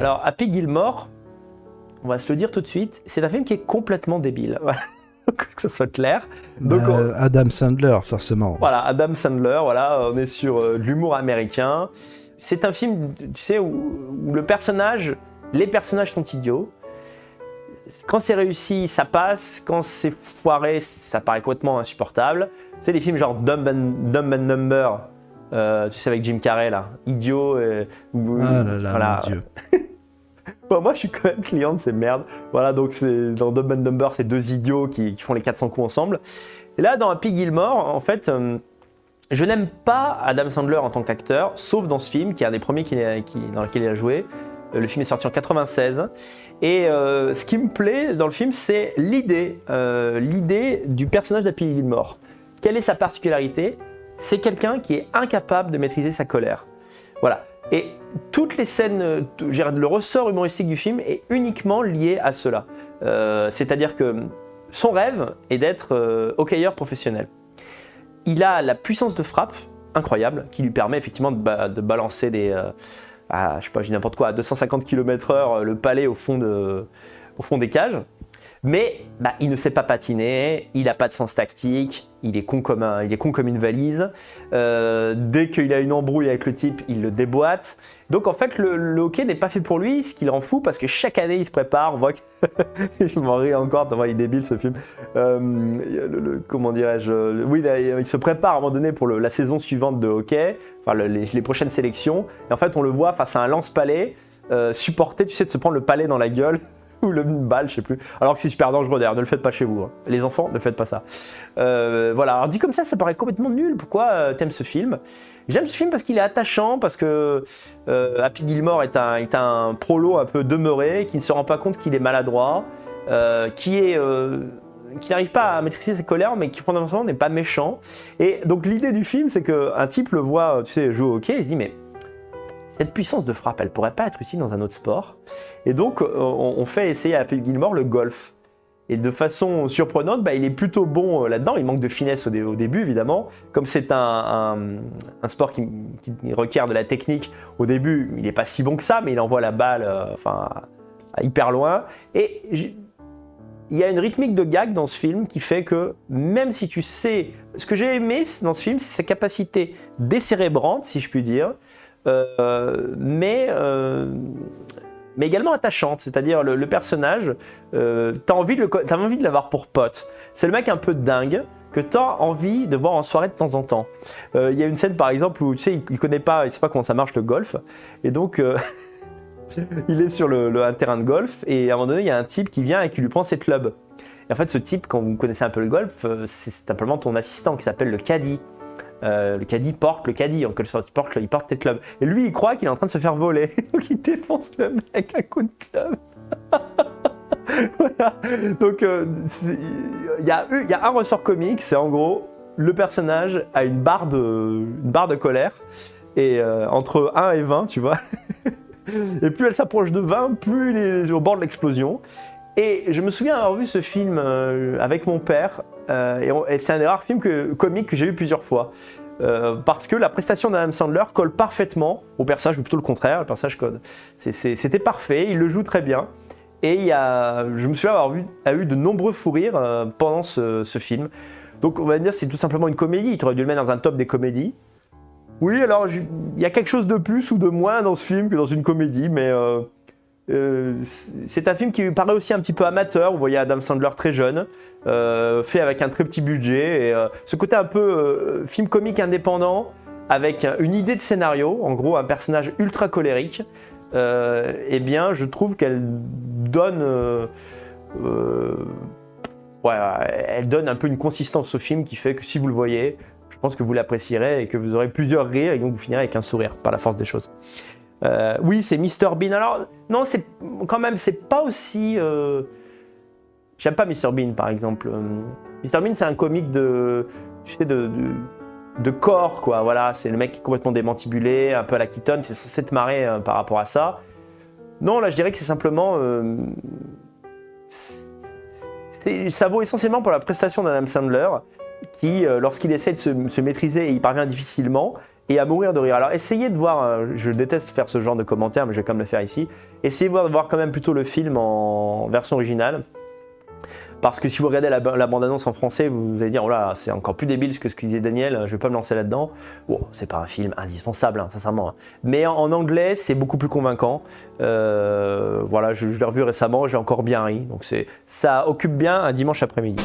Alors, Happy Gilmore, on va se le dire tout de suite, c'est un film qui est complètement débile. Que ça soit clair. Donc, Adam Sandler, forcément. Voilà, Adam Sandler, voilà, on est sur de l'humour américain. C'est un film, tu sais, où les personnages sont idiots. Quand c'est réussi, ça passe. Quand c'est foiré, ça paraît complètement insupportable. Tu sais, des films genre Dumb and Number, tu sais, avec Jim Carrey, là, idiot. Ah là là, voilà. mon Dieu. Bon, moi, je suis quand même client de ces merdes. Voilà, donc dans Dumb and Dumber, c'est deux idiots qui font les 400 coups ensemble. Et là, dans Happy Gilmore, en fait, je n'aime pas Adam Sandler en tant qu'acteur, sauf dans ce film, qui est un des premiers dans lequel il a joué. Le film est sorti en 96. Et ce qui me plaît dans le film, c'est l'idée du personnage d'Happy Gilmore. Quelle est sa particularité ? C'est quelqu'un qui est incapable de maîtriser sa colère. Voilà. Et toutes les scènes, le ressort humoristique du film est uniquement lié à cela. C'est-à-dire que son rêve est d'être hockeyeur professionnel. Il a la puissance de frappe incroyable qui lui permet effectivement de balancer je sais pas, je dis n'importe quoi, à 250 km/h le palais au fond des cages. Mais il ne sait pas patiner, il n'a pas de sens tactique, il est con comme une valise. Dès qu'il a une embrouille avec le type, il le déboîte. Donc en fait, le hockey n'est pas fait pour lui, ce qui le rend fou parce que chaque année il se prépare. On voit que je m'en ris encore, il est débile ce film. Comment dirais-je, oui, il se prépare à un moment donné pour la saison suivante de hockey, enfin les prochaines sélections. Et en fait, on le voit face à un lance-palais, supporter, tu sais, de se prendre le palais dans la gueule. Ou une balle, je sais plus. Alors que c'est super dangereux d'ailleurs, ne le faites pas chez vous. Hein. Les enfants, ne faites pas ça. Voilà, alors dit comme ça paraît complètement nul. Pourquoi t'aimes ce film ? J'aime ce film parce qu'il est attachant, parce que Happy Gilmore est un prolo un peu demeuré, qui ne se rend pas compte qu'il est maladroit, qui n'arrive pas à maîtriser ses colères, mais qui fondamentalement n'est pas méchant. Et donc l'idée du film, c'est qu'un type le voit, tu sais, jouer au hockey, il se dit mais cette puissance de frappe, elle pourrait pas être utile dans un autre sport. Et donc, on fait essayer à Happy Gilmore le golf. Et de façon surprenante, il est plutôt bon là-dedans. Il manque de finesse au début, évidemment. Comme c'est un sport qui requiert de la technique, au début, il n'est pas si bon que ça, mais il envoie la balle hyper loin. Et il y a une rythmique de gag dans ce film qui fait que, même si tu sais... Ce que j'ai aimé dans ce film, c'est sa capacité décérébrante, si je puis dire, mais également attachante, c'est-à-dire le personnage, t'as envie de l'avoir pour pote. C'est le mec un peu dingue que t'as envie de voir en soirée de temps en temps. Il y a une scène par exemple où tu sais, il connaît pas, il sait pas comment ça marche le golf, et donc il est sur un terrain de golf, et à un moment donné il y a un type qui vient et qui lui prend ses clubs. Et en fait ce type, quand vous connaissez un peu le golf, c'est simplement ton assistant qui s'appelle le caddie. Le caddie porte le caddie, en quelque sorte, il porte tes clubs. Et lui, il croit qu'il est en train de se faire voler. Donc il défonce le mec à coups de club. Voilà. Donc il y a un ressort comique, c'est en gros, le personnage a une barre de colère, et entre 1 et 20, tu vois. Et plus elle s'approche de 20, plus il est au bord de l'explosion. Et je me souviens avoir vu ce film avec mon père, et c'est un des rares films comiques que j'ai vu plusieurs fois. Parce que la prestation d'Adam Sandler colle parfaitement au personnage, ou plutôt le contraire, le personnage code. C'était parfait, il le joue très bien. Et je me souviens avoir eu de nombreux fous rires pendant ce film. Donc on va dire que c'est tout simplement une comédie, tu aurais dû le mettre dans un top des comédies. Oui, alors il y a quelque chose de plus ou de moins dans ce film que dans une comédie, mais... c'est un film qui paraît aussi un petit peu amateur. Vous voyez Adam Sandler très jeune, fait avec un très petit budget, et ce côté un peu film comique indépendant avec une idée de scénario, en gros un personnage ultra colérique, eh bien je trouve qu'elle donne elle donne un peu une consistance au film qui fait que si vous le voyez, je pense que vous l'apprécierez et que vous aurez plusieurs rires et donc vous finirez avec un sourire par la force des choses. Oui, c'est Mr Bean. Alors, non, c'est pas aussi... J'aime pas Mr Bean, par exemple. Mr Bean, c'est un comique de corps, quoi. Voilà, c'est le mec qui est complètement démantibulé, un peu à la Keaton, c'est censé te marrer par rapport à ça. Non, là, je dirais que c'est simplement... ça vaut essentiellement pour la prestation d'Adam Sandler, qui, lorsqu'il essaie de se maîtriser et il parvient difficilement, et à mourir de rire. Alors essayez de voir, je déteste faire ce genre de commentaires, mais je vais quand même le faire ici. Essayez de voir quand même plutôt le film en version originale. Parce que si vous regardez la bande-annonce en français, vous allez dire oh là, c'est encore plus débile que ce que disait Daniel, je vais pas me lancer là-dedans. Bon, c'est pas un film indispensable, hein, sincèrement. Mais en anglais, c'est beaucoup plus convaincant. Voilà, je l'ai revu récemment, j'ai encore bien ri. Donc ça occupe bien un dimanche après-midi.